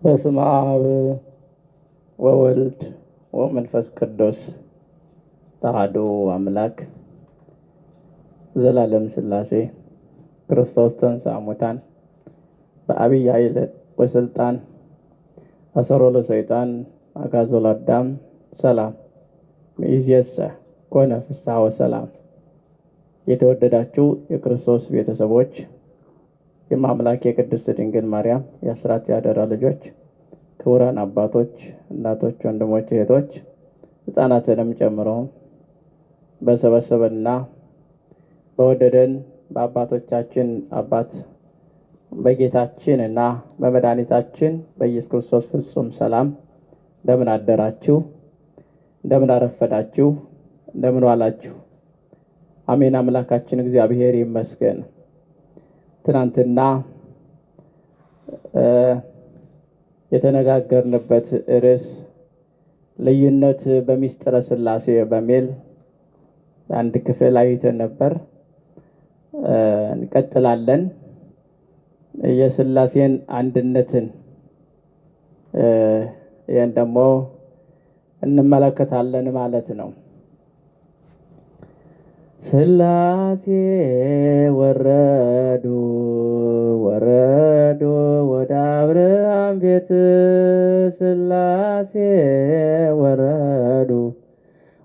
በስመ አብ ወወልድ ወመንፈስ ቅዱስ ተሐዱ አምላክ ዘላለም ሥላሴ ክርስቶስ ተንሥአ እሙታን በዐቢይ ኃይል ወሥልጣን አሰሮ ለሰይጣን አግዓዞ ለአዳም ሰላም ሚእዜሰ ኮነ ፍስሐ ወሰላም። የተወደዳችሁ የክርስቶስ ቤተሰቦች፣ የማምላክ የቅድስት ድንግል ማርያም የአስራት ያደራ ልጆች፣ ክቡራን አባቶች፣ እናቶች፣ ወንድሞች፣ እህቶች ሕፃናትንም ጨምሮ በሰበሰበንና በወደደን በአባቶቻችን አባት በጌታችን እና በመድኃኒታችን በኢየሱስ ክርስቶስ ፍጹም ሰላም እንደምን አደራችሁ? እንደምን አረፈዳችሁ? እንደምን ዋላችሁ? አሜን። አምላካችን እግዚአብሔር ይመስገን። ትናንትና የተነጋገርንበት ርዕስ ልዩነት በሚስጥረ ሥላሴ በሚል አንድ ክፍል አይተን ነበር። እንቀጥላለን። የሥላሴን አንድነትን ይህን ደግሞ እንመለከታለን ማለት ነው። ሥላሴ ወረዱ ወረዱ ወደ አብርሃም ቤት፣ ሥላሴ ወረዱ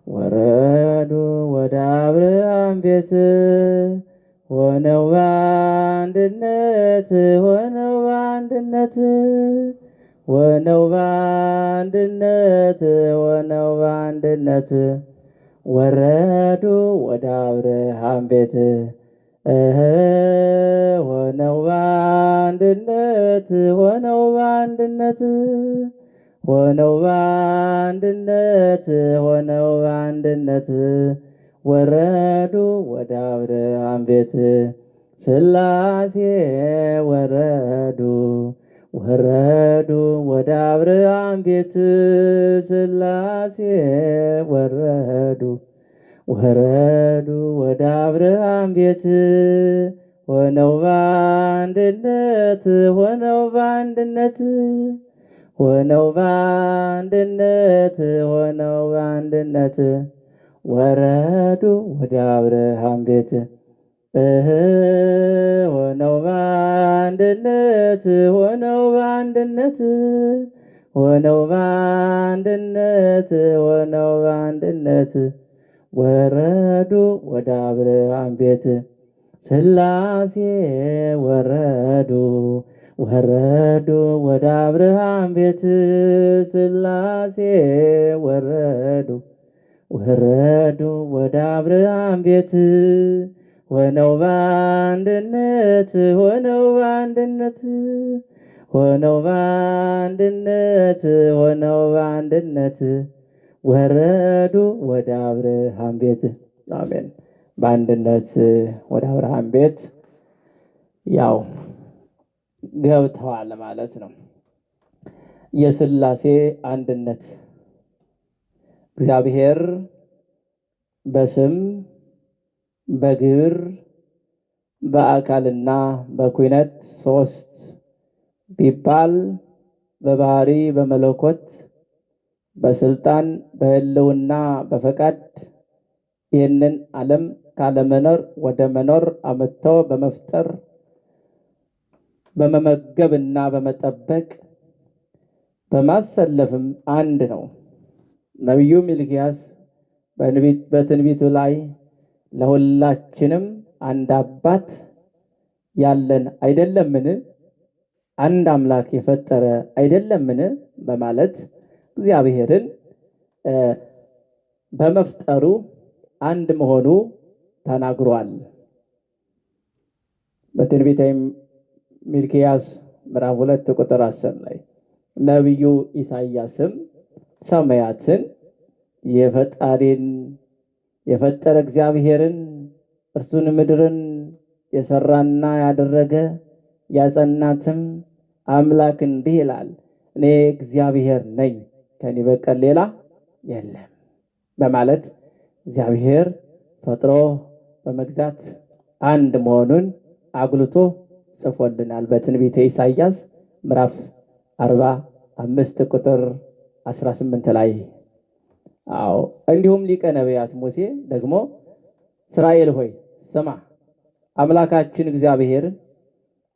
ወረዱ ወደ አብርሃም ቤት፣ ሆነው በአንድነት ሆነው በአንድነት ሆነው በአንድነት ሆነው በአንድነት ወረዱ ወደ አብርሃም ቤት ሆነው በአንድነት ሆነው በአንድነት ሆነው በአንድነት ሆነው በአንድነት ወረዱ ወደ አብርሃም ቤት፣ ሥላሴ ወረዱ ወረዱ ወደ አብርሃም ቤት፣ ሥላሴ ወረዱ ወረዱ ወደ አብርሃም ቤት፣ ሆነው በአንድነት ሆነው በአንድነት ሆነው በአንድነት ሆነው በአንድነት ወረዱ ወደ አብርሃም ቤት ሆነው በአንድነት ሆነው በአንድነት ሆነው በአንድነት ሆነው በአንድነት ወረዱ ወደ አብርሃም ቤት፣ ሥላሴ ወረዱ ወረዱ ወደ አብርሃም ቤት፣ ሥላሴ ወረዱ ወረዱ ወደ አብርሃም ቤት፣ ሆነው በአንድነት ሆነው በአንድነት ሆነው በአንድነት ሆነው በአንድነት ወረዱ ወደ አብርሃም ቤት። አሜን። በአንድነት ወደ አብርሃም ቤት ያው ገብተዋል ማለት ነው። የሥላሴ አንድነት እግዚአብሔር በስም በግብር በአካልና በኩነት ሶስት ቢባል በባህሪ በመለኮት በስልጣን በሕልውና በፈቃድ ይህንን ዓለም ካለመኖር ወደ መኖር አመጥቶ በመፍጠር በመመገብና በመጠበቅ በማሰለፍም አንድ ነው። ነቢዩ ሚልክያስ በትንቢቱ ላይ ለሁላችንም አንድ አባት ያለን አይደለምን? አንድ አምላክ የፈጠረ አይደለምን? በማለት እግዚአብሔርን በመፍጠሩ አንድ መሆኑ ተናግሯል። በትንቢተ ሚልክያስ ምዕራፍ 2 ቁጥር 10 ላይ ነቢዩ ኢሳይያስም ሰማያትን የፈጠረ እግዚአብሔርን እርሱን ምድርን የሰራና ያደረገ ያጸናትም አምላክ እንዲህ ይላል፣ እኔ እግዚአብሔር ነኝ፣ ከኔ በቀር ሌላ የለም በማለት እግዚአብሔር ፈጥሮ በመግዛት አንድ መሆኑን አጉልቶ ጽፎልናል። በትንቢተ ኢሳይያስ ምዕራፍ 45 ቁጥር 18 ላይ አዎ እንዲሁም ሊቀ ነቢያት ሙሴ ደግሞ እስራኤል ሆይ ስማ አምላካችን እግዚአብሔር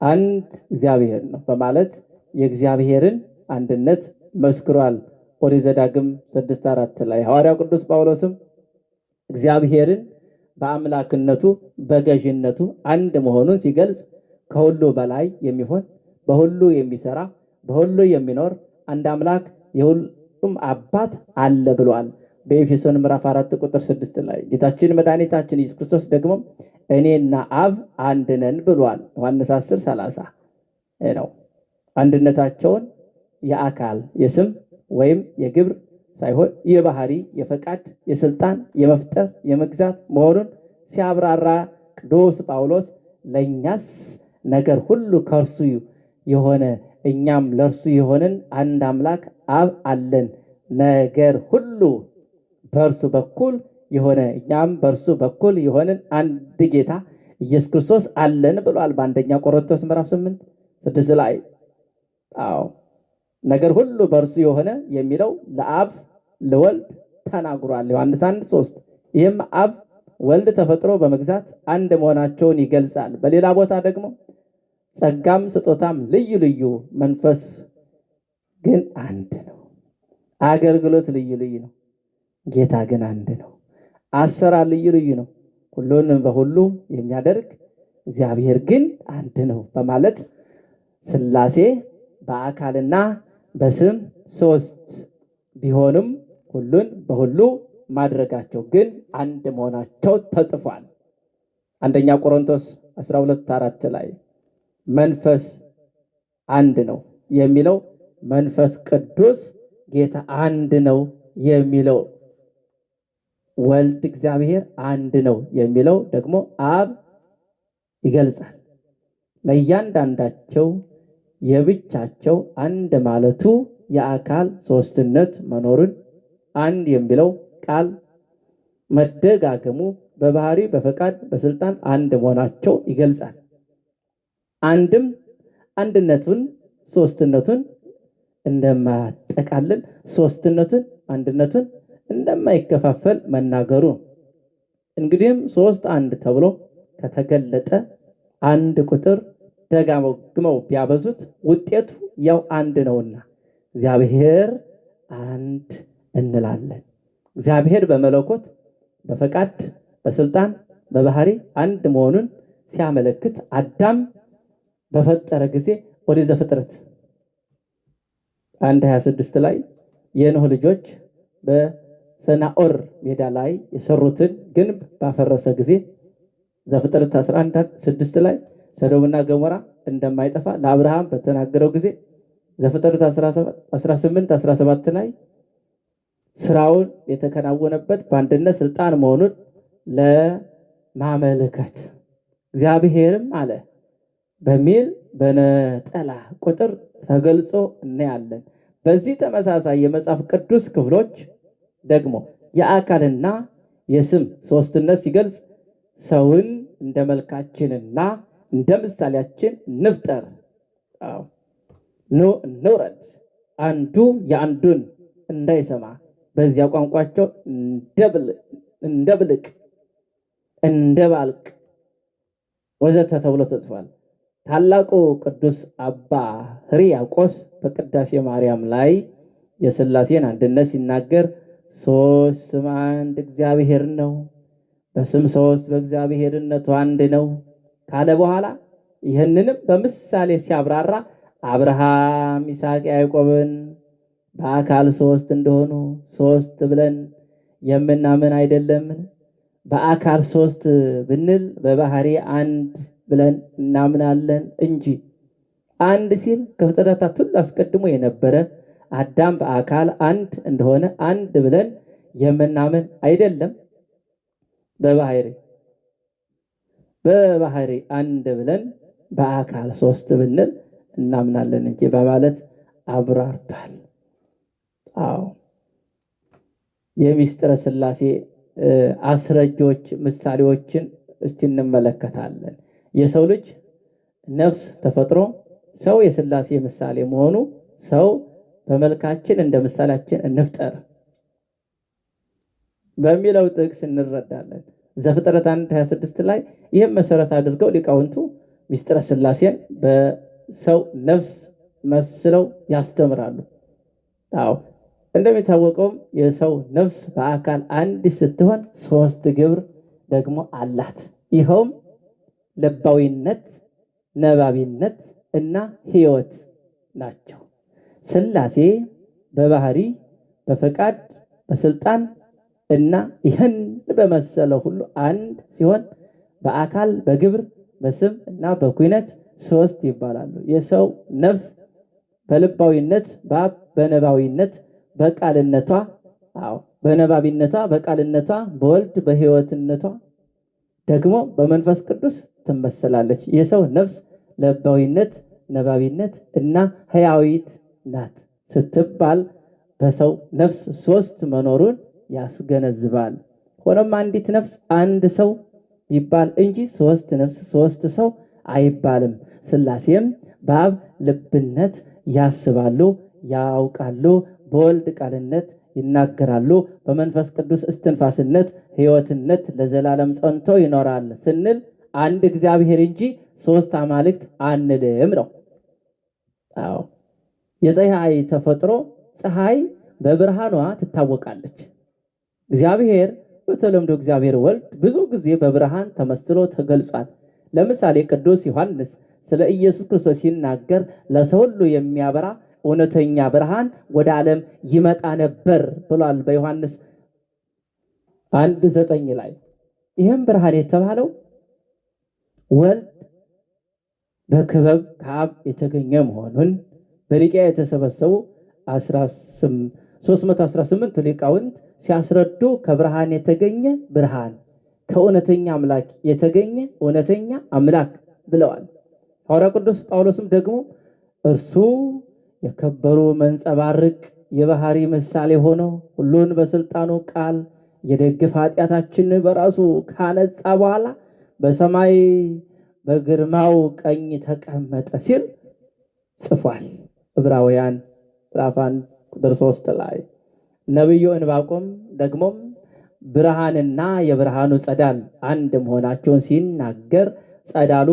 አንድ እግዚአብሔር ነው በማለት የእግዚአብሔርን አንድነት መስክሯል። ኦሪት ዘዳግም 6:4 ላይ ሐዋርያው ቅዱስ ጳውሎስም እግዚአብሔርን በአምላክነቱ በገዥነቱ አንድ መሆኑን ሲገልጽ ከሁሉ በላይ የሚሆን በሁሉ የሚሰራ በሁሉ የሚኖር አንድ አምላክ የሁሉም አባት አለ ብሏል። በኤፌሶን ምዕራፍ 4 ቁጥር 6 ላይ ጌታችን መድኃኒታችን ኢየሱስ ክርስቶስ ደግሞ እኔና አብ አንድ ነን ብሏል። ዮሐንስ 10:30 ነው። አንድነታቸውን የአካል የስም ወይም የግብር ሳይሆን የባህሪ የፈቃድ የስልጣን የመፍጠር የመግዛት መሆኑን ሲያብራራ ቅዱስ ጳውሎስ ለእኛስ ነገር ሁሉ ከእርሱ የሆነ እኛም ለእርሱ የሆንን አንድ አምላክ አብ አለን፣ ነገር ሁሉ በእርሱ በኩል የሆነ እኛም በእርሱ በኩል የሆንን አንድ ጌታ ኢየሱስ ክርስቶስ አለን ብሏል። በአንደኛ ቆሮንቶስ ምዕራፍ 8:6 ላይ አዎ ነገር ሁሉ በእርሱ የሆነ የሚለው ለአብ ለወልድ ተናግሯል። ዮሐንስ 1:3 ይህም አብ ወልድ ተፈጥሮ በመግዛት አንድ መሆናቸውን ይገልጻል። በሌላ ቦታ ደግሞ ጸጋም ስጦታም ልዩ ልዩ መንፈስ ግን አንድ ነው። አገልግሎት ልዩ ልዩ ነው፣ ጌታ ግን አንድ ነው። አሰራር ልዩ ልዩ ነው፣ ሁሉንም በሁሉ የሚያደርግ እግዚአብሔር ግን አንድ ነው በማለት ሥላሴ በአካልና በስም ሶስት ቢሆንም ሁሉን በሁሉ ማድረጋቸው ግን አንድ መሆናቸው ተጽፏል። አንደኛ ቆሮንቶስ 12:4 ላይ መንፈስ አንድ ነው የሚለው መንፈስ ቅዱስ ጌታ አንድ ነው የሚለው ወልድ እግዚአብሔር አንድ ነው የሚለው ደግሞ አብ ይገልጻል። ለእያንዳንዳቸው የብቻቸው አንድ ማለቱ የአካል ሶስትነት መኖሩን አንድ የሚለው ቃል መደጋገሙ በባህሪ በፈቃድ በስልጣን አንድ መሆናቸው ይገልጻል። አንድም አንድነቱን ሶስትነቱን እንደማያጠቃልል ሶስትነቱን አንድነቱን እንደማይከፋፈል መናገሩ። እንግዲህም ሶስት አንድ ተብሎ ከተገለጠ አንድ ቁጥር ደጋግመው ቢያበዙት ውጤቱ ያው አንድ ነውና እግዚአብሔር አንድ እንላለን። እግዚአብሔር በመለኮት በፈቃድ በስልጣን በባህሪ አንድ መሆኑን ሲያመለክት አዳም በፈጠረ ጊዜ ወደ ዘፍጥረት 1:26 ላይ የኖህ ልጆች በሰናኦር ሜዳ ላይ የሰሩትን ግንብ ባፈረሰ ጊዜ ዘፍጥረት 11:6 ላይ ሰዶምና ገሞራ እንደማይጠፋ ለአብርሃም በተናገረው ጊዜ ዘፍጥረት 18:17 ላይ ስራውን የተከናወነበት በአንድነት ስልጣን መሆኑን ለማመልከት እግዚአብሔርም አለ በሚል በነጠላ ቁጥር ተገልጾ እናያለን። በዚህ ተመሳሳይ የመጽሐፍ ቅዱስ ክፍሎች ደግሞ የአካልና የስም ሶስትነት ሲገልጽ ሰውን እንደ መልካችንና እንደ ምሳሌያችን እንፍጠር፣ እንውረድ፣ አንዱ የአንዱን እንዳይሰማ በዚያ ቋንቋቸው እንደ ብልቅ እንደ ባልቅ ወዘተ ተብሎ ተጽፏል። ታላቁ ቅዱስ አባ ሕርያቆስ በቅዳሴ ማርያም ላይ የሥላሴን አንድነት ሲናገር ሶስት ስም አንድ እግዚአብሔር ነው፣ በስም ሶስት በእግዚአብሔርነቱ አንድ ነው ካለ በኋላ ይህንንም በምሳሌ ሲያብራራ አብርሃም፣ ይስሐቅ፣ ያዕቆብን በአካል ሶስት እንደሆኑ ሶስት ብለን የምናምን አይደለምን? በአካል ሶስት ብንል በባህሪ አንድ ብለን እናምናለን እንጂ አንድ ሲል ከፍጥረታት ሁሉ አስቀድሞ የነበረ አዳም በአካል አንድ እንደሆነ አንድ ብለን የምናምን አይደለም። በባህሪ አንድ ብለን በአካል ሶስት ብንል እናምናለን እንጂ በማለት አብራርቷል። አዎ የሚስጥረ ሥላሴ አስረጆች ምሳሌዎችን እስቲ እንመለከታለን። የሰው ልጅ ነፍስ ተፈጥሮ ሰው የሥላሴ ምሳሌ መሆኑ ሰው በመልካችን እንደ ምሳሌያችን እንፍጠር በሚለው ጥቅስ እንረዳለን። ዘፍጥረት 1:26 ላይ ይህም መሰረት አድርገው ሊቃውንቱ ምስጢረ ሥላሴን በሰው ነፍስ መስለው ያስተምራሉ። አዎ እንደሚታወቀውም የሰው ነፍስ በአካል አንድ ስትሆን ሶስት ግብር ደግሞ አላት። ይኸውም ልባዊነት፣ ነባቢነት እና ሕይወት ናቸው። ሥላሴ በባህሪ በፈቃድ በስልጣን እና ይህን በመሰለ ሁሉ አንድ ሲሆን በአካል በግብር በስም እና በኩነት ሶስት ይባላሉ። የሰው ነፍስ በልባዊነት በአብ በነባቢነት በቃልነቷ በነባቢነቷ በቃልነቷ በወልድ በሕይወትነቷ ደግሞ በመንፈስ ቅዱስ ትመሰላለች። የሰው ነፍስ ልባዊነት፣ ነባቢነት እና ሕያዊት ናት ስትባል በሰው ነፍስ ሶስት መኖሩን ያስገነዝባል። ሆኖም አንዲት ነፍስ አንድ ሰው ይባል እንጂ ሶስት ነፍስ ሶስት ሰው አይባልም። ሥላሴም በአብ ልብነት ያስባሉ፣ ያውቃሉ፣ በወልድ ቃልነት ይናገራሉ፣ በመንፈስ ቅዱስ እስትንፋስነት ሕይወትነት ለዘላለም ጸንቶ ይኖራል ስንል አንድ እግዚአብሔር እንጂ ሶስት አማልክት አንልም ነው። አዎ የፀሐይ ተፈጥሮ ፀሐይ በብርሃኗ ትታወቃለች። እግዚአብሔር በተለምዶ እግዚአብሔር ወልድ ብዙ ጊዜ በብርሃን ተመስሎ ተገልጿል። ለምሳሌ ቅዱስ ዮሐንስ ስለ ኢየሱስ ክርስቶስ ሲናገር ለሰው ሁሉ የሚያበራ እውነተኛ ብርሃን ወደ ዓለም ይመጣ ነበር ብሏል በዮሐንስ 1:9 ላይ። ይህም ብርሃን የተባለው ወልድ በክበብ ከአብ የተገኘ መሆኑን በኒቅያ የተሰበሰቡ 318 ሊቃውንት ሲያስረዱ ከብርሃን የተገኘ ብርሃን ከእውነተኛ አምላክ የተገኘ እውነተኛ አምላክ ብለዋል። ሐዋርያው ቅዱስ ጳውሎስም ደግሞ እርሱ የከበሩ መንጸባርቅ የባህሪ ምሳሌ ሆኖ ሁሉን በስልጣኑ ቃል የደግፍ ኃጢአታችን በራሱ ካነጻ በኋላ በሰማይ በግርማው ቀኝ ተቀመጠ ሲል ጽፏል። ዕብራውያን ምዕራፍ 1:3 ላይ ነቢዩ ዕንባቆም ደግሞም ብርሃንና የብርሃኑ ጸዳል አንድ መሆናቸውን ሲናገር ጸዳሉ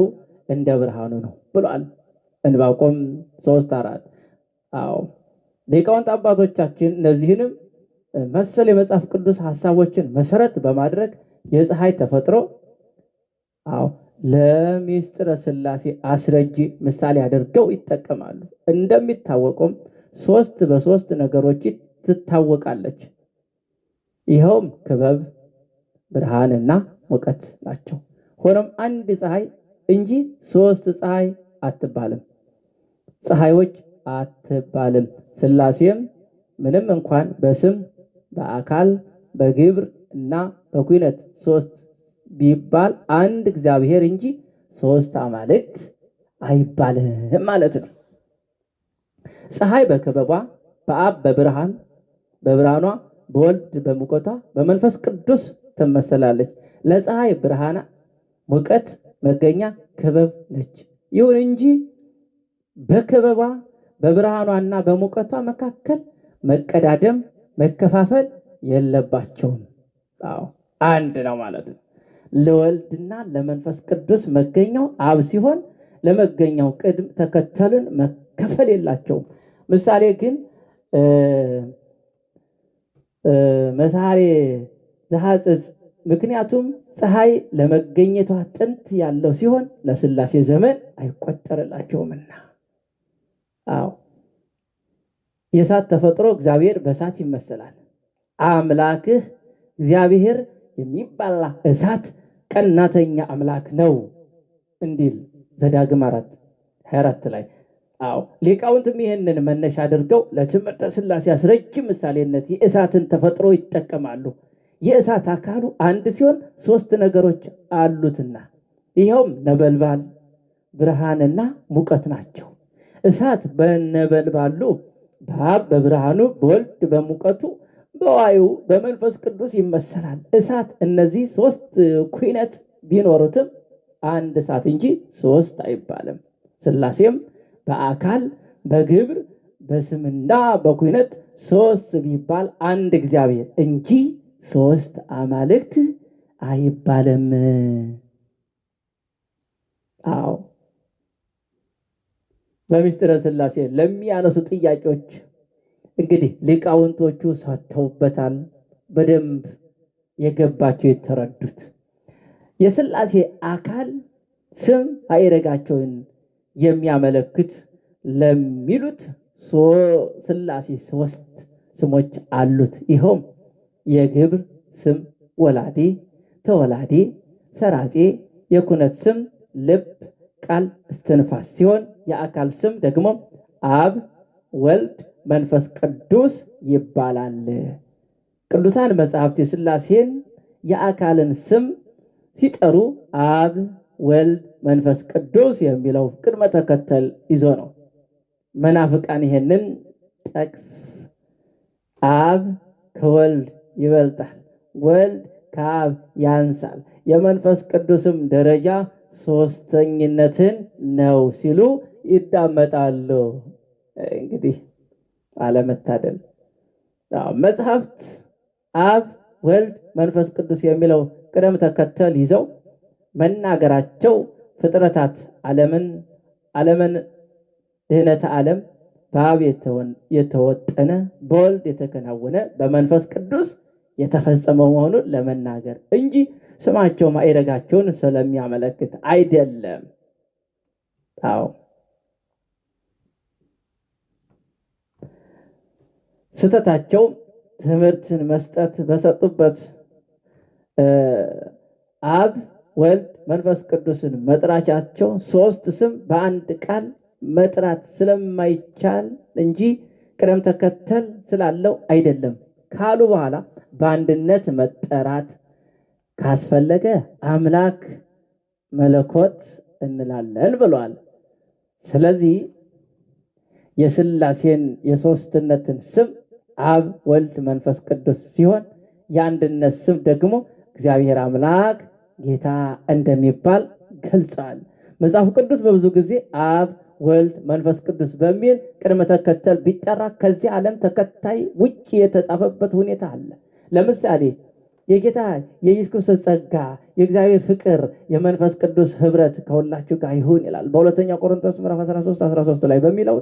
እንደ ብርሃኑ ነው ብሏል። ዕንባቆም 3:4 አዎ ሊቃውንት አባቶቻችን እነዚህንም መሰል የመጽሐፍ ቅዱስ ሐሳቦችን መሰረት በማድረግ የፀሐይ ተፈጥሮ ለምስጢረ ሥላሴ አስረጂ ምሳሌ አድርገው ይጠቀማሉ። እንደሚታወቁም ሶስት በሶስት ነገሮች ትታወቃለች። ይኸውም ክበብ፣ ብርሃንና ሙቀት ናቸው። ሆኖም አንድ ፀሐይ እንጂ ሶስት ፀሐይ አትባልም፣ ፀሐዮች አትባልም። ሥላሴም ምንም እንኳን በስም በአካል በግብር እና በኩነት ሶስት ቢባል አንድ እግዚአብሔር እንጂ ሶስት አማልክት አይባልም ማለት ነው። ፀሐይ በክበቧ በአብ በብርሃኗ በወልድ በሙቀቷ በመንፈስ ቅዱስ ትመሰላለች። ለፀሐይ ብርሃና ሙቀት መገኛ ክበብ ነች። ይሁን እንጂ በክበቧ በብርሃኗና በሙቀቷ መካከል መቀዳደም መከፋፈል የለባቸውም። አንድ ነው ማለት ነው። ለወልድና ለመንፈስ ቅዱስ መገኛው አብ ሲሆን ለመገኛው ቅድም ተከተሉን መከፈል የላቸውም። ምሳሌ ግን መሳሬ ዘሐጽጽ ምክንያቱም ፀሐይ ለመገኘቷ ጥንት ያለው ሲሆን ለሥላሴ ዘመን አይቆጠርላቸውምና። የእሳት ተፈጥሮ እግዚአብሔር በእሳት ይመሰላል። አምላክህ እግዚአብሔር የሚባላ እሳት ቀናተኛ አምላክ ነው እንዲል ዘዳግም 4:24 ላይ። ሊቃውንትም ይህንን መነሻ አድርገው ለትምህርተ ሥላሴ አስረጅ ምሳሌነት የእሳትን ተፈጥሮ ይጠቀማሉ። የእሳት አካሉ አንድ ሲሆን ሶስት ነገሮች አሉትና ይኸውም ነበልባል፣ ብርሃንና ሙቀት ናቸው። እሳት በነበልባሉ በአብ በብርሃኑ በወልድ በሙቀቱ በዋዩ በመንፈስ ቅዱስ ይመሰላል። እሳት እነዚህ ሶስት ኩነት ቢኖሩትም አንድ እሳት እንጂ ሶስት አይባልም። ሥላሴም በአካል በግብር በስምና በኩነት ሶስት ቢባል አንድ እግዚአብሔር እንጂ ሶስት አማልክት አይባልም። አዎ በምስጢረ ሥላሴ ለሚያነሱ ጥያቄዎች እንግዲህ ሊቃውንቶቹ ሰጥተውበታል። በደንብ የገባቸው የተረዱት የሥላሴ አካል ስም ማዕረጋቸውን የሚያመለክት ለሚሉት ሥላሴ ሶስት ስሞች አሉት። ይኸውም የግብር ስም ወላዴ፣ ተወላዴ፣ ሰራጼ፣ የኩነት ስም ልብ፣ ቃል፣ እስትንፋስ ሲሆን የአካል ስም ደግሞ አብ፣ ወልድ፣ መንፈስ ቅዱስ ይባላል። ቅዱሳን መጻሕፍት የሥላሴን የአካልን ስም ሲጠሩ አብ፣ ወልድ፣ መንፈስ ቅዱስ የሚለው ቅድመ ተከተል ይዞ ነው። መናፍቃን ይሄንን ጠቅስ አብ ከወልድ ይበልጣል፣ ወልድ ከአብ ያንሳል፣ የመንፈስ ቅዱስም ደረጃ ሶስተኝነትን ነው ሲሉ ይዳመጣሉ። እንግዲህ አለመታደል መጽሐፍት አብ፣ ወልድ፣ መንፈስ ቅዱስ የሚለው ቅደም ተከተል ይዘው መናገራቸው ፍጥረታት ዓለምን ድህነተ ዓለም በአብ የተወጠነ በወልድ የተከናወነ በመንፈስ ቅዱስ የተፈጸመ መሆኑን ለመናገር እንጂ ስማቸው ማዕረጋቸውን ስለሚያመለክት አይደለም። አዎ ስህተታቸው ትምህርትን መስጠት በሰጡበት አብ፣ ወልድ፣ መንፈስ ቅዱስን መጥራቻቸው ሶስት ስም በአንድ ቃል መጥራት ስለማይቻል እንጂ ቅደም ተከተል ስላለው አይደለም ካሉ በኋላ በአንድነት መጠራት ካስፈለገ አምላክ መለኮት እንላለን ብሏል። ስለዚህ የሥላሴን የሶስትነትን ስም አብ፣ ወልድ፣ መንፈስ ቅዱስ ሲሆን የአንድነት ስም ደግሞ እግዚአብሔር አምላክ ጌታ እንደሚባል ገልጿል። መጽሐፍ ቅዱስ በብዙ ጊዜ አብ፣ ወልድ፣ መንፈስ ቅዱስ በሚል ቅድመ ተከተል ቢጠራ ከዚህ ዓለም ተከታይ ውጭ የተጻፈበት ሁኔታ አለ። ለምሳሌ የጌታ የኢየሱስ ክርስቶስ ጸጋ፣ የእግዚአብሔር ፍቅር፣ የመንፈስ ቅዱስ ኅብረት ከሁላችሁ ጋር ይሁን ይላል በሁለተኛ ቆሮንቶስ ምዕራፍ 13 ላይ በሚለው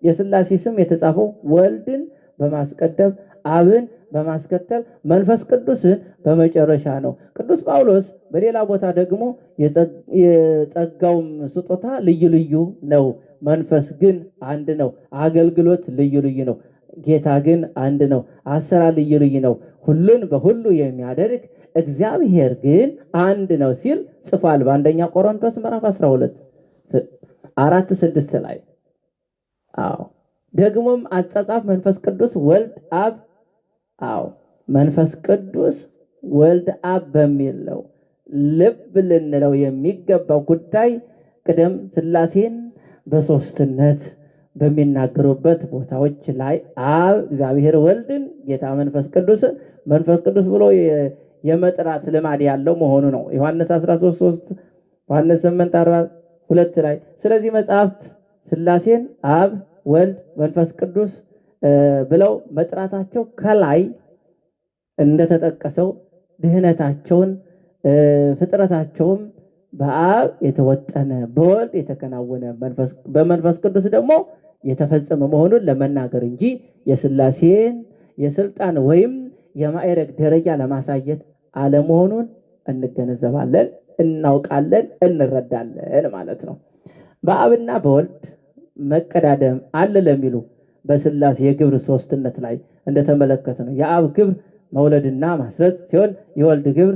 የሥላሴ ስም የተጻፈው ወልድን በማስቀደም አብን በማስከተል መንፈስ ቅዱስን በመጨረሻ ነው። ቅዱስ ጳውሎስ በሌላ ቦታ ደግሞ የጸጋውም ስጦታ ልዩ ልዩ ነው፣ መንፈስ ግን አንድ ነው። አገልግሎት ልዩ ልዩ ነው፣ ጌታ ግን አንድ ነው። አሰራር ልዩ ልዩ ነው፣ ሁሉን በሁሉ የሚያደርግ እግዚአብሔር ግን አንድ ነው ሲል ጽፏል በአንደኛ ቆሮንቶስ ምዕራፍ 12:4-6 ላይ። አዎ ደግሞም አጻጻፍ መንፈስ ቅዱስ ወልድ አብ፣ አዎ መንፈስ ቅዱስ ወልድ አብ በሚል ነው። ልብ ልንለው የሚገባው ጉዳይ ቅደም ሥላሴን በሶስትነት በሚናገሩበት ቦታዎች ላይ አብ እግዚአብሔር ወልድን፣ ጌታ መንፈስ ቅዱስን መንፈስ ቅዱስ ብሎ የመጥራት ልማድ ያለው መሆኑ ነው። ዮሐንስ 13:3 ዮሐንስ 8:42 ላይ። ስለዚህ መጽሐፍት ሥላሴን አብ፣ ወልድ፣ መንፈስ ቅዱስ ብለው መጥራታቸው ከላይ እንደተጠቀሰው ድህነታቸውን ፍጥረታቸውም በአብ የተወጠነ በወልድ የተከናወነ በመንፈስ ቅዱስ ደግሞ የተፈጸመ መሆኑን ለመናገር እንጂ የሥላሴን የስልጣን ወይም የማዕረግ ደረጃ ለማሳየት አለመሆኑን እንገነዘባለን፣ እናውቃለን፣ እንረዳለን ማለት ነው። በአብና በወልድ መቀዳደም አለ ለሚሉ በሥላሴ የግብር ሶስትነት ላይ እንደተመለከተ ነው። የአብ ግብር መውለድና ማስረጽ ሲሆን የወልድ ግብር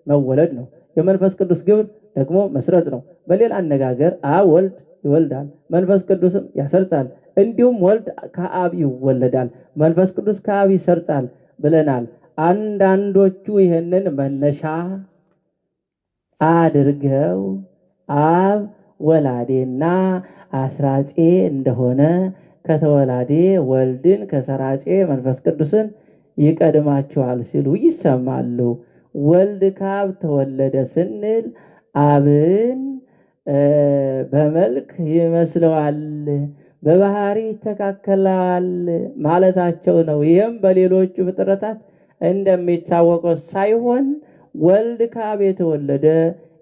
መወለድ ነው። የመንፈስ ቅዱስ ግብር ደግሞ መስረጽ ነው። በሌላ አነጋገር አብ ወልድ ይወልዳል፣ መንፈስ ቅዱስም ያሰርጻል። እንዲሁም ወልድ ከአብ ይወለዳል፣ መንፈስ ቅዱስ ከአብ ይሰርጻል ብለናል። አንዳንዶቹ ይህንን መነሻ አድርገው አብ ወላዴና አስራጼ እንደሆነ ከተወላዴ ወልድን ከሰራጼ መንፈስ ቅዱስን ይቀድማቸዋል ሲሉ ይሰማሉ። ወልድ ከአብ ተወለደ ስንል አብን በመልክ ይመስለዋል፣ በባህሪ ይተካከላል ማለታቸው ነው። ይህም በሌሎቹ ፍጥረታት እንደሚታወቀው ሳይሆን ወልድ ከአብ የተወለደ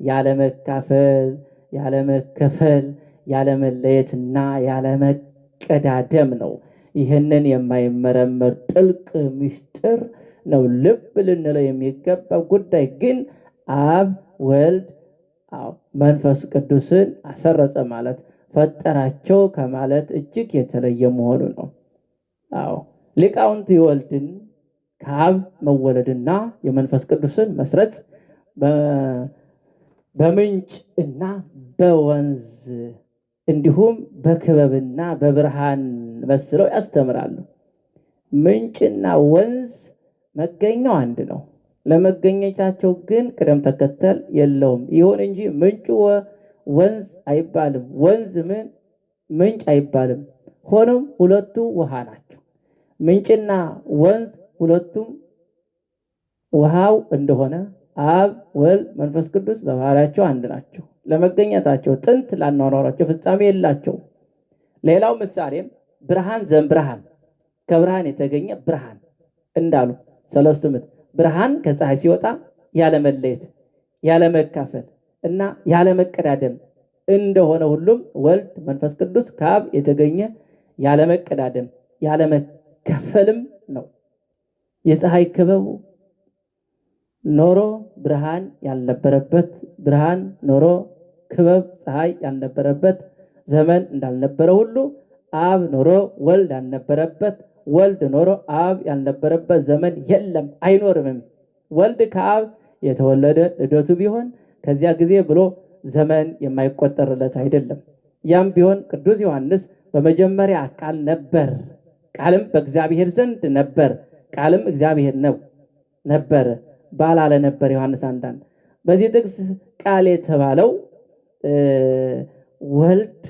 ያለመካፈል፣ ያለመከፈል፣ ያለመለየትና ያለመቀዳደም ነው። ይህንን የማይመረመር ጥልቅ ምስጢር ነው። ልብ ልንለው የሚገባው ጉዳይ ግን አብ ወልድ መንፈስ ቅዱስን አሰረጸ ማለት ፈጠራቸው ከማለት እጅግ የተለየ መሆኑ ነው። ሊቃውንት የወልድን ከአብ መወለድና የመንፈስ ቅዱስን መስረት በምንጭ እና በወንዝ እንዲሁም በክበብና በብርሃን መስለው ያስተምራሉ። ምንጭና ወንዝ መገኛው አንድ ነው። ለመገኘታቸው ግን ቅደም ተከተል የለውም። ይሁን እንጂ ምንጩ ወንዝ አይባልም፣ ወንዝ ምንጭ አይባልም። ሆኖም ሁለቱ ውሃ ናቸው። ምንጭና ወንዝ ሁለቱም ውሃው እንደሆነ አብ ወልድ መንፈስ ቅዱስ በባህሪያቸው አንድ ናቸው። ለመገኘታቸው ጥንት ላኗኗራቸው ፍጻሜ የላቸው። ሌላው ምሳሌም ብርሃን ዘእምብርሃን ከብርሃን የተገኘ ብርሃን እንዳሉ ሰለስቱ ምዕት ብርሃን ከፀሐይ ሲወጣ ያለመለየት፣ ያለመካፈል እና ያለመቀዳደም እንደሆነ ሁሉም ወልድ መንፈስ ቅዱስ ከአብ የተገኘ ያለመቀዳደም ያለመካፈልም ነው። የፀሐይ ክበቡ ኖሮ ብርሃን ያልነበረበት፣ ብርሃን ኖሮ ክበብ ፀሐይ ያልነበረበት ዘመን እንዳልነበረ ሁሉ አብ ኖሮ ወልድ ያልነበረበት፣ ወልድ ኖሮ አብ ያልነበረበት ዘመን የለም አይኖርምም። ወልድ ከአብ የተወለደ ልደቱ ቢሆን ከዚያ ጊዜ ብሎ ዘመን የማይቆጠርለት አይደለም። ያም ቢሆን ቅዱስ ዮሐንስ በመጀመሪያ ቃል ነበር፣ ቃልም በእግዚአብሔር ዘንድ ነበር፣ ቃልም እግዚአብሔር ነበር ባላለ ነበር። ዮሐንስ 1:1 በዚህ ጥቅስ ቃል የተባለው ወልድ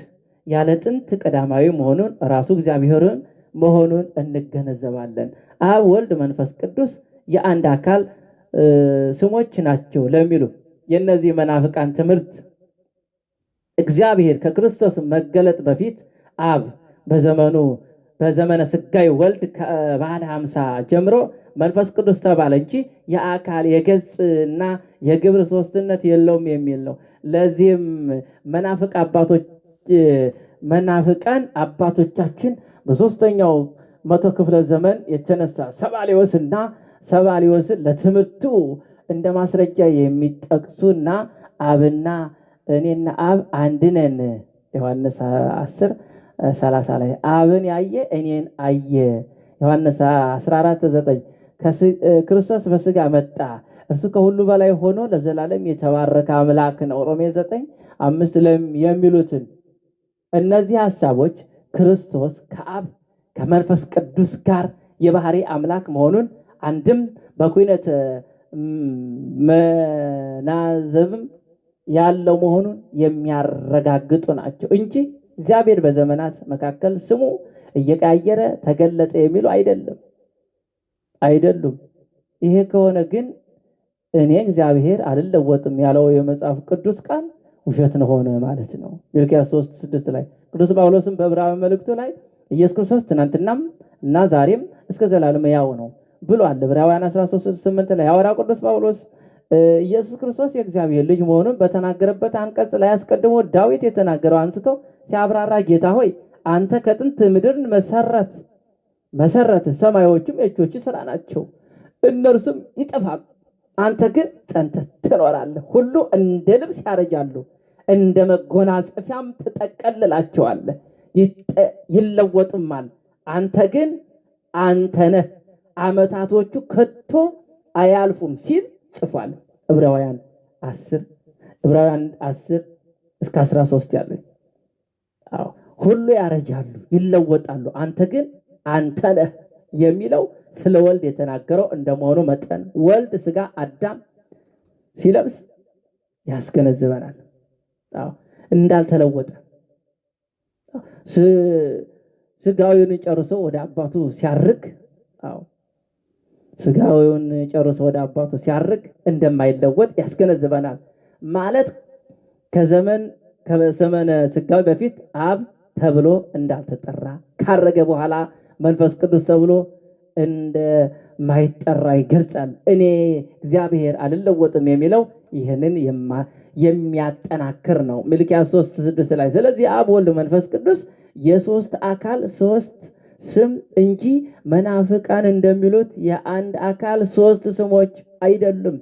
ያለ ጥንት ቀዳማዊ መሆኑን ራሱ እግዚአብሔርን መሆኑን እንገነዘባለን። አብ ወልድ መንፈስ ቅዱስ የአንድ አካል ስሞች ናቸው ለሚሉ የእነዚህ መናፍቃን ትምህርት እግዚአብሔር ከክርስቶስ መገለጥ በፊት አብ በዘመነ ስጋይ ወልድ ከባለ 50 ጀምሮ መንፈስ ቅዱስ ተባለ እንጂ የአካል የገጽና የግብር ሶስትነት የለውም የሚል ነው። ለዚህም መናፍቃን አባቶቻችን በሶስተኛው መቶ ክፍለ ዘመን የተነሳ ሰባሊዮስን ለትምህርቱ እንደ ማስረጃ የሚጠቅሱና አብና እኔና አብ አንድ ነን ዮሐንስ 10:30 ላይ አብን ያየ እኔን አየ። ዮሐንስ 14:9 ክርስቶስ በስጋ መጣ፣ እርሱ ከሁሉ በላይ ሆኖ ለዘላለም የተባረከ አምላክ ነው። ሮሜ 9:5 የሚሉትን እነዚህ ሐሳቦች ክርስቶስ ከአብ ከመንፈስ ቅዱስ ጋር የባህሪ አምላክ መሆኑን አንድም በኩነተ መናዘብም ያለው መሆኑን የሚያረጋግጡ ናቸው እንጂ እግዚአብሔር በዘመናት መካከል ስሙ እየቀያየረ ተገለጠ የሚሉ አይደሉም። ይሄ ከሆነ ግን እኔ እግዚአብሔር አልለወጥም ያለው የመጽሐፍ ቅዱስ ቃል ውሸት ነው ሆነ ማለት ነው። ሚልክያስ 3:6 ላይ ቅዱስ ጳውሎስም በዕብራውያን መልእክቱ ላይ ኢየሱስ ክርስቶስ ትናንትናም እና ዛሬም እስከ ዘላለም ያው ነው ብሏል። ዕብራውያን 13:8 ላይ ሐዋርያው ቅዱስ ጳውሎስ ኢየሱስ ክርስቶስ የእግዚአብሔር ልጅ መሆኑን በተናገረበት አንቀጽ ላይ አስቀድሞ ዳዊት የተናገረው አንስቶ ሲያብራራ ጌታ ሆይ አንተ ከጥንት ምድርን መሰረት ሰማዮችም የእጆች ስራ ናቸው፣ እነርሱም ይጠፋሉ፣ አንተ ግን ጸንተህ ትኖራለህ። ሁሉ እንደ ልብስ ያረጃሉ፣ እንደ መጎናጸፊያም ትጠቀልላቸዋለህ፣ ይለወጡማል። አንተ ግን አንተ ነህ፣ ዓመታቶቹ ከቶ አያልፉም ሲል ጽፏል። ዕብራውያን 10:13 ያለ ሁሉ ያረጃሉ ይለወጣሉ፣ አንተ ግን አንተ ነህ የሚለው ስለ ወልድ የተናገረው እንደመሆኑ መጠን ወልድ ስጋ አዳም ሲለብስ ያስገነዝበናል እንዳልተለወጠ። ስጋዊውን ጨርሶ ወደ አባቱ ሲያርግ እንደማይለወጥ ያስገነዝበናል። ማለት ከዘመነ ስጋዊ በፊት አብ ተብሎ እንዳልተጠራ ካረገ በኋላ መንፈስ ቅዱስ ተብሎ እንደማይጠራ ይገልጻል። እኔ እግዚአብሔር አልለወጥም የሚለው ይህንን የሚያጠናክር ነው። ሚልክያስ 3:6 ላይ ስለዚህ አብ፣ ወልድ፣ መንፈስ ቅዱስ የሶስት አካል ሶስት ስም እንጂ መናፍቃን እንደሚሉት የአንድ አካል ሶስት ስሞች አይደሉም።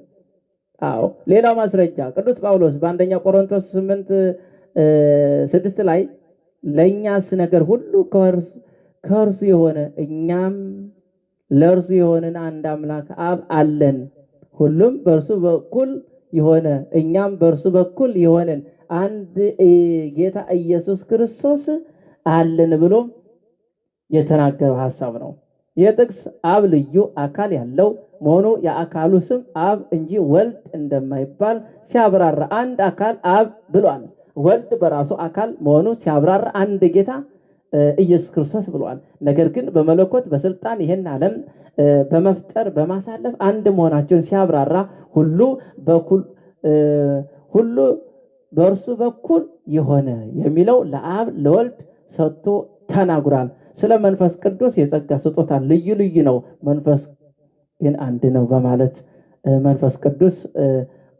አዎ ሌላው ማስረጃ ቅዱስ ጳውሎስ በአንደኛ ቆሮንቶስ 8:6 ላይ ለእኛስ ነገር ሁሉ ከእርሱ የሆነ እኛም ለእርሱ የሆንን አንድ አምላክ አብ አለን፣ ሁሉም በእርሱ በኩል የሆነ እኛም በእርሱ በኩል የሆንን አንድ ጌታ ኢየሱስ ክርስቶስ አለን ብሎ የተናገረው ሐሳብ ነው። ይህ ጥቅስ አብ ልዩ አካል ያለው መሆኑ የአካሉ ስም አብ እንጂ ወልድ እንደማይባል ሲያብራራ አንድ አካል አብ ብሏል። ወልድ በራሱ አካል መሆኑ ሲያብራራ አንድ ጌታ ኢየሱስ ክርስቶስ ብሏል። ነገር ግን በመለኮት በስልጣን ይህን ዓለም በመፍጠር በማሳለፍ አንድ መሆናቸውን ሲያብራራ ሁሉ በእርሱ በኩል የሆነ የሚለው ለአብ ለወልድ ሰጥቶ ተናግሯል። ስለ መንፈስ ቅዱስ የጸጋ ስጦታ ልዩ ልዩ ነው፣ መንፈስ ግን አንድ ነው በማለት መንፈስ ቅዱስ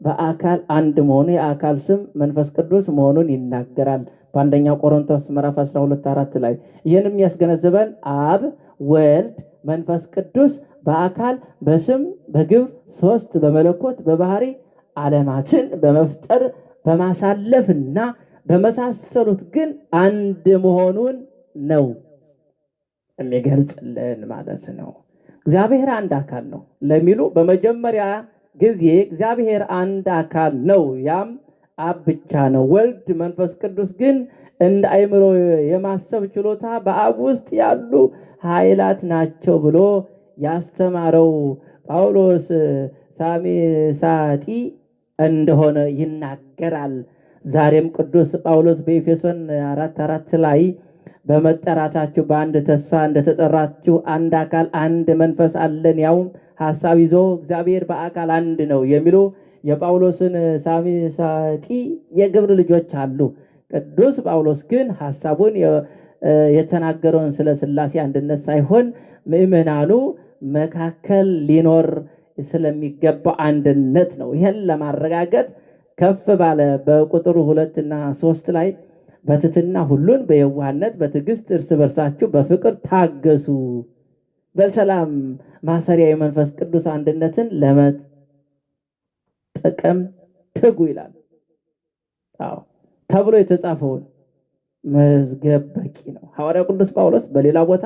በአካል አንድ መሆኑ የአካል ስም መንፈስ ቅዱስ መሆኑን ይናገራል። በአንደኛ ቆሮንቶስ ምዕራፍ 12:4 ላይ ይህንም ያስገነዘበን አብ፣ ወልድ፣ መንፈስ ቅዱስ በአካል በስም በግብር ሶስት በመለኮት በባህሪ ዓለማትን በመፍጠር በማሳለፍና በመሳሰሉት ግን አንድ መሆኑን ነው የሚገልጽልን ማለት ነው። እግዚአብሔር አንድ አካል ነው ለሚሉ በመጀመሪያ ጊዜ እግዚአብሔር አንድ አካል ነው፣ ያም አብ ብቻ ነው። ወልድ መንፈስ ቅዱስ ግን እንደ አእምሮ የማሰብ ችሎታ በአብ ውስጥ ያሉ ኃይላት ናቸው ብሎ ያስተማረው ጳውሎስ ሳሚሳጢ እንደሆነ ይናገራል። ዛሬም ቅዱስ ጳውሎስ በኤፌሶን 4:4 ላይ በመጠራታችሁ በአንድ ተስፋ እንደተጠራችሁ አንድ አካል አንድ መንፈስ አለን፣ ያውም ሐሳብ ይዞ እግዚአብሔር በአካል አንድ ነው የሚሉ የጳውሎስን ሳሚሳጢ የግብር ልጆች አሉ። ቅዱስ ጳውሎስ ግን ሐሳቡን የተናገረውን ስለ ሥላሴ አንድነት ሳይሆን ምእመናኑ መካከል ሊኖር ስለሚገባው አንድነት ነው። ይህን ለማረጋገጥ ከፍ ባለ በቁጥሩ 2 እና 3 ላይ በትሕትና ሁሉን በየዋህነት በትዕግስት እርስ በርሳችሁ በፍቅር ታገሱ፣ በሰላም ማሰሪያ የመንፈስ ቅዱስ አንድነትን ለመጠቀም ትጉ ይላል። አዎ ተብሎ የተጻፈውን መዝገብ በቂ ነው። ሐዋርያው ቅዱስ ጳውሎስ በሌላ ቦታ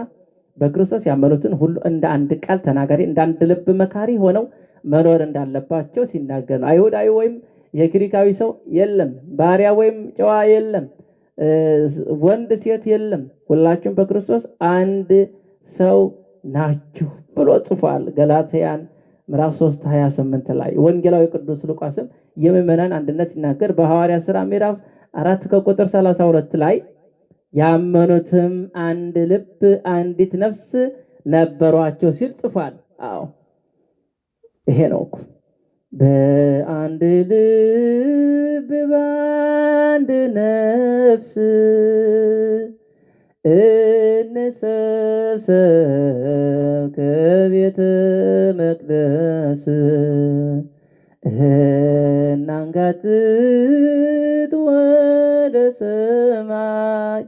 በክርስቶስ ያመኑትን ሁሉ እንደ አንድ ቃል ተናጋሪ እንደ አንድ ልብ መካሪ ሆነው መኖር እንዳለባቸው ሲናገር ነው። አይሁዳዊ ወይም የግሪካዊ ሰው የለም፣ ባሪያ ወይም ጨዋ የለም፣ ወንድ ሴት የለም፣ ሁላችሁም በክርስቶስ አንድ ሰው ናችሁ ብሎ ጽፏል። ገላትያን ምዕራፍ 3:28 ላይ ወንጌላዊ ቅዱስ ሉቃስም የምዕመናን አንድነት ሲናገር በሐዋርያ ሥራ ምዕራፍ 4 ከቁጥር 32 ላይ ያመኑትም አንድ ልብ አንዲት ነፍስ ነበሯቸው ሲል ጽፏል። አዎ ይሄ ነው እኮ በአንድ ልብ በአንድ ነፍስ እንሰብሰብ ከቤተ መቅደስ እናንጋጥጥ ወደ ሰማይ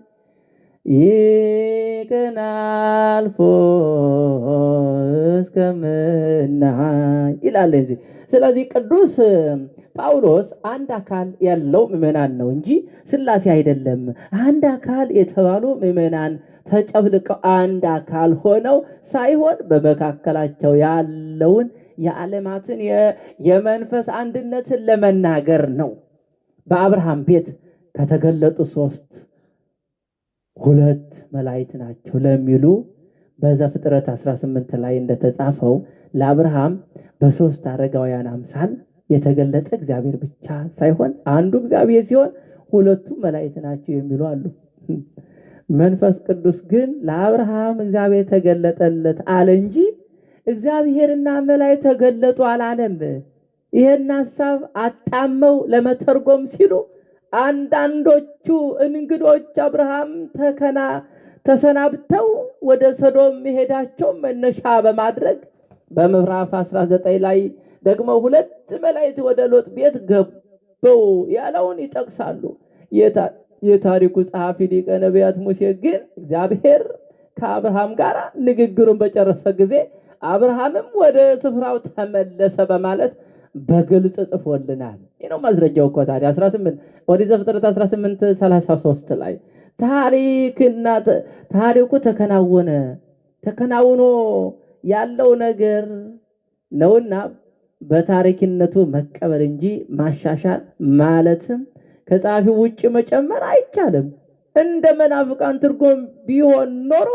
ይቀን አልፎ እስከምናይ ይላል እንጂ። ስለዚህ ቅዱስ ጳውሎስ አንድ አካል ያለው ምዕመናን ነው እንጂ ሥላሴ አይደለም። አንድ አካል የተባሉ ምዕመናን ተጨፍልቀው አንድ አካል ሆነው ሳይሆን በመካከላቸው ያለውን የዓለማትን የመንፈስ አንድነትን ለመናገር ነው። በአብርሃም ቤት ከተገለጡ 2 መላእክት ናቸው ለሚሉ በዘፍጥረት 18 ላይ እንደተጻፈው ለአብርሃም በ3 አረጋውያን አምሳል የተገለጠ እግዚአብሔር ብቻ ሳይሆን አንዱ እግዚአብሔር ሲሆን 2ቱ መላእክት ናቸው የሚሉ አሉ። መንፈስ ቅዱስ ግን ለአብርሃም እግዚአብሔር ተገለጠለት አለ እንጂ እግዚአብሔርና መላእክት ተገለጡ አላለም። ይሄን ሐሳብ አጣመው ለመተርጎም ሲሉ አንዳንዶቹ እንግዶች አብርሃም ተሰናብተው ወደ ሰዶም መሄዳቸው መነሻ በማድረግ በምዕራፍ 19 ላይ ደግሞ 2 መላእክት ወደ ሎጥ ቤት ገበው ያለውን ይጠቅሳሉ። የታሪኩ ጸሐፊ ሊቀ ነቢያት ሙሴ ግን እግዚአብሔር ከአብርሃም ጋር ንግግሩን በጨረሰ ጊዜ አብርሃምም ወደ ስፍራው ተመለሰ በማለት በግልጽ ጽፎልናል። ይህ ነው ማስረጃው እኮ ታዲያ 18 ኦሪት ዘፍጥረት 18:33 ላይ ታሪኩ ተከናውኖ ያለው ነገር ነውና በታሪክነቱ መቀበል እንጂ ማሻሻል ማለትም ከጸሐፊው ውጭ መጨመር አይቻልም። እንደ መናፍቃን ትርጉም ቢሆን ኖሮ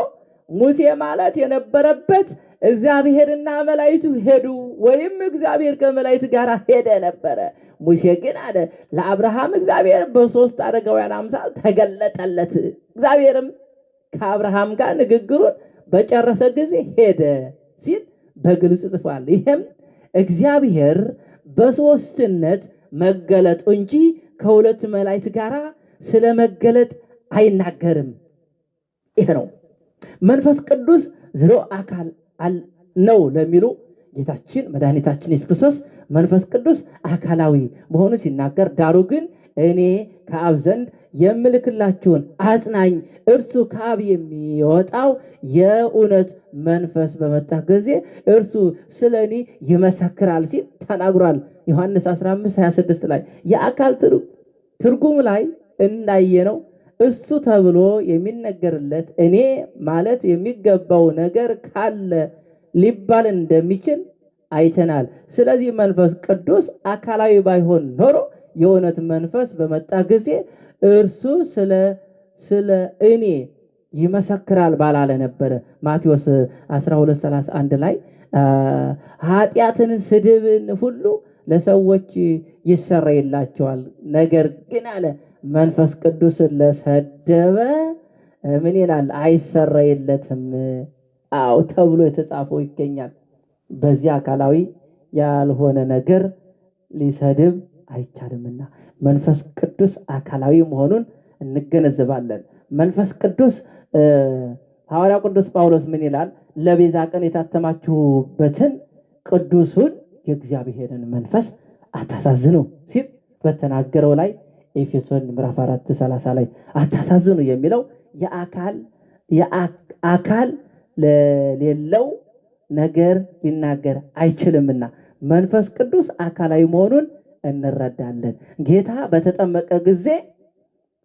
ሙሴ ማለት የነበረበት እግዚአብሔርና መላእክቱ ሄዱ ወይም እግዚአብሔር ከመላእክት ጋር ሄደ ነበረ። ሙሴ ግን አለ ለአብርሃም እግዚአብሔር በ3 አረጋውያን አምሳል ተገለጠለት። እግዚአብሔርም ከአብርሃም ጋር ንግግሩን በጨረሰ ጊዜ ሄደ ሲል በግልጽ ጽፏል። ይህም እግዚአብሔር በሶስትነት መገለጡ እንጂ ከሁለት መላእክት ጋር ስለመገለጥ አይናገርም። ይሄ ነው መንፈስ ቅዱስ ዝሮ አካል ነው ለሚሉ ጌታችን መድኃኒታችን ኢየሱስ ክርስቶስ መንፈስ ቅዱስ አካላዊ መሆኑ ሲናገር፣ ዳሩ ግን እኔ ከአብ ዘንድ የምልክላችሁን አጽናኝ እርሱ ከአብ የሚወጣው የእውነት መንፈስ በመጣ ጊዜ እርሱ ስለ እኔ ይመሰክራል ሲል ተናግሯል። ዮሐንስ 15:26 ላይ የአካል ትርጉም ላይ እንዳየነው እሱ ተብሎ የሚነገርለት እኔ ማለት የሚገባው ነገር ካለ ሊባል እንደሚችል አይተናል። ስለዚህ መንፈስ ቅዱስ አካላዊ ባይሆን ኖሮ የእውነት መንፈስ በመጣ ጊዜ እርሱ ስለ እኔ ይመሰክራል ባላለ ነበረ። ማቴዎስ 12:31 ላይ ኃጢአትን፣ ስድብን ሁሉ ለሰዎች ይሰረይላቸዋል፣ ነገር ግን አለ መንፈስ ቅዱስን ለሰደበ ምን ይላል? አይሰረይለትም። አዎ ተብሎ የተጻፈው ይገኛል። በዚህ አካላዊ ያልሆነ ነገር ሊሰድብ አይቻልምና መንፈስ ቅዱስ አካላዊ መሆኑን እንገነዘባለን። መንፈስ ቅዱስ ሐዋርያው ቅዱስ ጳውሎስ ምን ይላል? ለቤዛ ቀን የታተማችሁበትን ቅዱሱን የእግዚአብሔርን መንፈስ አታሳዝኑ ሲል በተናገረው ላይ ኤፌሶን ምዕራፍ 4:30 ላይ አታሳዝኑ የሚለው የአካል ለሌለው ነገር ሊናገር አይችልምና መንፈስ ቅዱስ አካላዊ መሆኑን እንረዳለን። ጌታ በተጠመቀ ጊዜ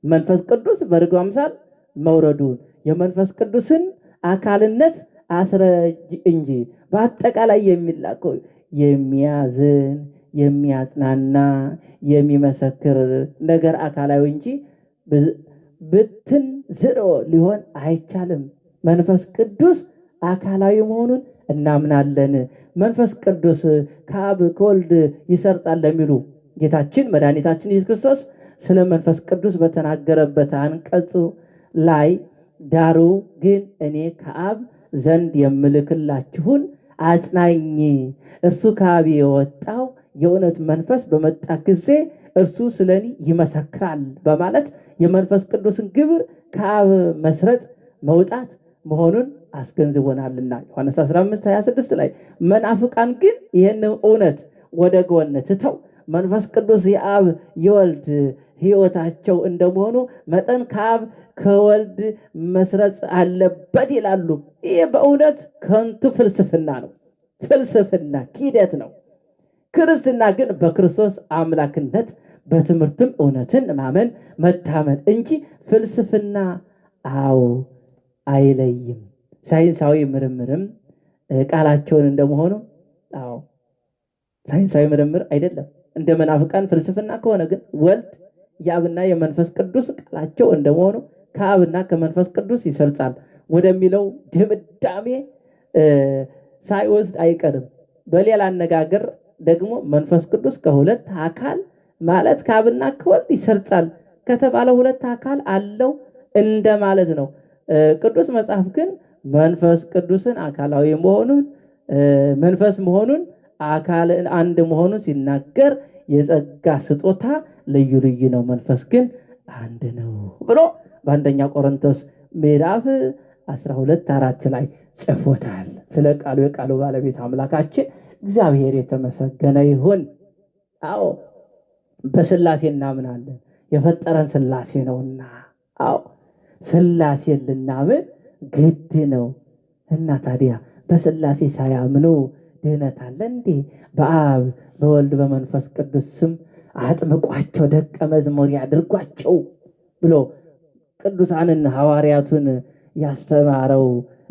መንፈስ ቅዱስ በርግብ አምሳል መውረዱን የመንፈስ ቅዱስን አካልነት አስረጅ እንጂ በአጠቃላይ የሚላከው የሚያዝን፣ የሚያጽናና፣ የሚመሰክር ነገር አካላዊ እንጂ ብትን ዝሮ ሊሆን አይቻልም። መንፈስ ቅዱስ አካላዊ መሆኑን እናምናለን። መንፈስ ቅዱስ ከአብ ከወልድ ይሰርጣል ለሚሉ ጌታችን መድኃኒታችን ኢየሱስ ክርስቶስ ስለ መንፈስ ቅዱስ በተናገረበት አንቀጹ ላይ ዳሩ ግን እኔ ከአብ ዘንድ የምልክላችሁን አጽናኝ እርሱ ከአብ የወጣው የእውነት መንፈስ በመጣ ጊዜ እርሱ ስለ እኔ ይመሰክራል በማለት የመንፈስ ቅዱስን ግብር ከአብ መስረጽ መውጣት መሆኑን አስገንዝቦናልና ዮሐንስ 15:26 ላይ መናፍቃን ግን ይህን እውነት ወደ ጎን ትተው መንፈስ ቅዱስ የአብ የወልድ ሕይወታቸው እንደመሆኑ መጠን ከአብ ከወልድ መስረጽ አለበት ይላሉ። ይህ በእውነት ከንቱ ፍልስፍና ነው። ፍልስፍና ኪደት ነው። ክርስትና ግን በክርስቶስ አምላክነት በትምህርትም እውነትን ማመን መታመን እንጂ ፍልስፍና አይለይም። ሳይንሳዊ ምርምርም ቃላቸውን እንደመሆኑ ሳይንሳዊ ምርምር አይደለም። እንደ መናፍቃን ፍልስፍና ከሆነ ግን ወልድ የአብና የመንፈስ ቅዱስ ቃላቸው እንደመሆኑ ከአብና ከመንፈስ ቅዱስ ይሰርጻል ወደሚለው ድምዳሜ ሳይወስድ አይቀርም። በሌላ አነጋገር ደግሞ መንፈስ ቅዱስ ከሁለት አካል ማለት ከአብና ከወልድ ይሰርጻል ከተባለ ሁለት አካል አለው እንደማለት ነው። ቅዱስ መጽሐፍ ግን መንፈስ ቅዱስን አካላዊ መሆኑን መንፈስ መሆኑን አካልን አንድ መሆኑን ሲናገር የጸጋ ስጦታ ልዩ ልዩ ነው፣ መንፈስ ግን አንድ ነው ብሎ በአንደኛ ቆሮንቶስ ምዕራፍ 12:4 ላይ ጽፎታል። ስለ ቃሉ የቃሉ ባለቤት አምላካችን እግዚአብሔር የተመሰገነ ይሁን። አዎ በስላሴ እናምናለን፣ የፈጠረን ስላሴ ነውና። አዎ ስላሴን ልናምን ግድ ነው እና ታዲያ በስላሴ ሳያምኑ ድህነት አለ እንዴ? በአብ በወልድ በመንፈስ ቅዱስ ስም አጥምቋቸው ደቀ መዝሙር ያድርጓቸው ብሎ ቅዱሳንን ሐዋርያቱን ያስተማረው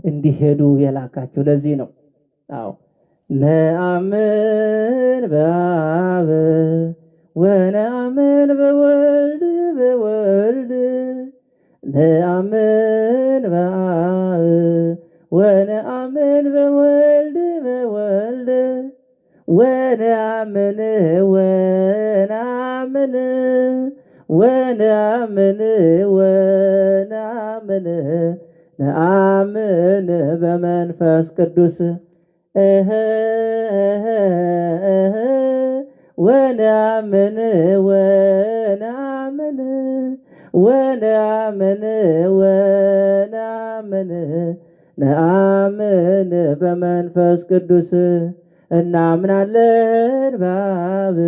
እንዲሄዱ የላካቸው ለዚህ ነው። አዎ ነአምን በአብ ወነአምን በወልድ ነአምን በአብ ወነአምን በወልድ ወነአምን ነአምን በመንፈስ ቅዱስ ወነአምን ነአምን በመንፈስ ቅዱስ እናምናለን በአብ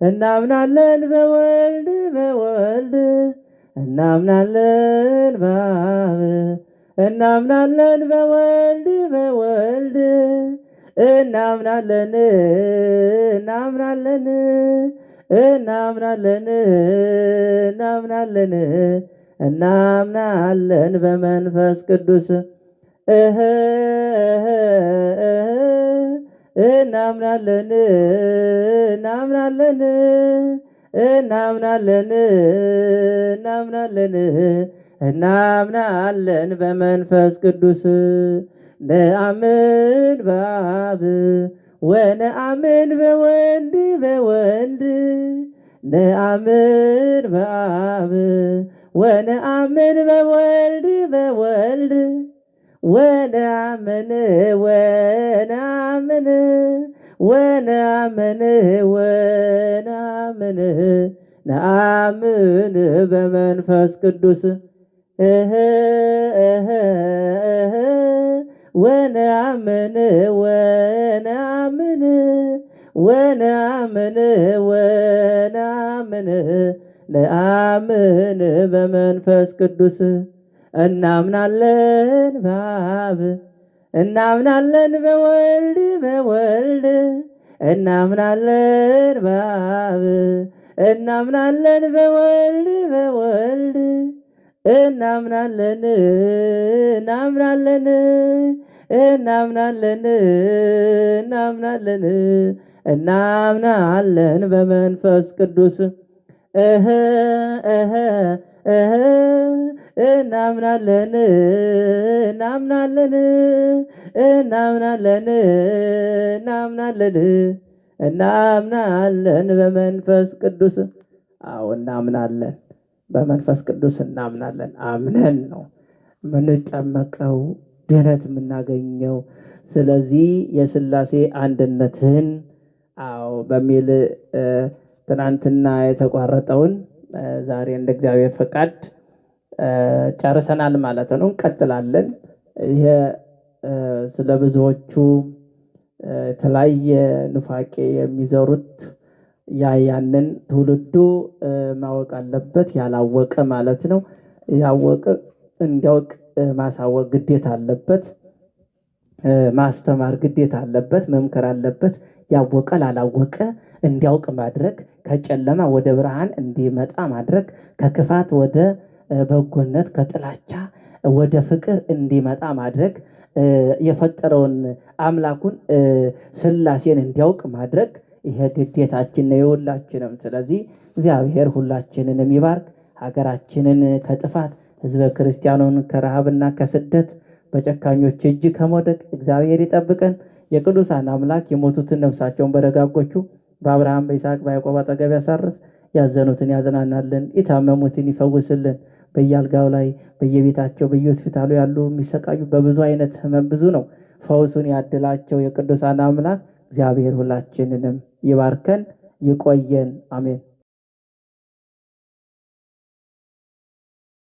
እናምናለን በወልድ እናምናለን በአብ እናምናለን በወልድ እናምናለን እናምናለን በመንፈስ ቅዱስ እናምናለን በመንፈስ ቅዱስ ነአምን በአብ ወነአምን በወልድ ነአምን በአብ ወነአምን በወልድ ወነአምን ነአምን በመንፈስ ቅዱስ ወነአምን ነአምን በመንፈስ ቅዱስ እናምናለን በአብ እናምናለን በወልድ እናምናለን በአብ እናምናለን በወልድ እናምናለን በመንፈስ ቅዱስ እናምናለን በመንፈስ ቅዱስ። አዎ እናምናለን፣ በመንፈስ ቅዱስ እናምናለን። አምነን ነው የምንጠመቀው ድህነት የምናገኘው። ስለዚህ የስላሴ አንድነትን በሚል ትናንትና የተቋረጠውን ዛሬ እንደ እግዚአብሔር ፈቃድ ጨርሰናል ማለት ነው። እንቀጥላለን። ይሄ ስለ ብዙዎቹ የተለያየ ኑፋቄ የሚዘሩት ያንን ትውልዱ ማወቅ አለበት። ያላወቀ ማለት ነው። ያወቀ እንዲያውቅ ማሳወቅ ግዴታ አለበት። ማስተማር ግዴታ አለበት። መምከር አለበት። ያወቀ ላላወቀ እንዲያውቅ ማድረግ፣ ከጨለማ ወደ ብርሃን እንዲመጣ ማድረግ፣ ከክፋት ወደ በጎነት፣ ከጥላቻ ወደ ፍቅር እንዲመጣ ማድረግ፣ የፈጠረውን አምላኩን ስላሴን እንዲያውቅ ማድረግ ይሄ ግዴታችን ነው የሁላችንም። ስለዚህ እግዚአብሔር ሁላችንንም ይባርክ። ሀገራችንን ከጥፋት ህዝበ ክርስቲያኑን ከረሃብና ከስደት በጨካኞች እጅ ከመውደቅ እግዚአብሔር ይጠብቀን። የቅዱሳን አምላክ የሞቱትን ነፍሳቸውን በደጋጎቹ በአብርሃም በይስሐቅ በያዕቆብ አጠገብ ያሳርፍ። ያዘኑትን ያዘናናልን፣ የታመሙትን ይፈውስልን። በየአልጋው ላይ በየቤታቸው በየሆስፒታሉ ያሉ የሚሰቃዩ በብዙ አይነት ህመም ብዙ ነው። ፈውሱን ያድላቸው የቅዱሳን አምላክ እግዚአብሔር ሁላችንንም ይባርከን፣ ይቆየን። አሜን።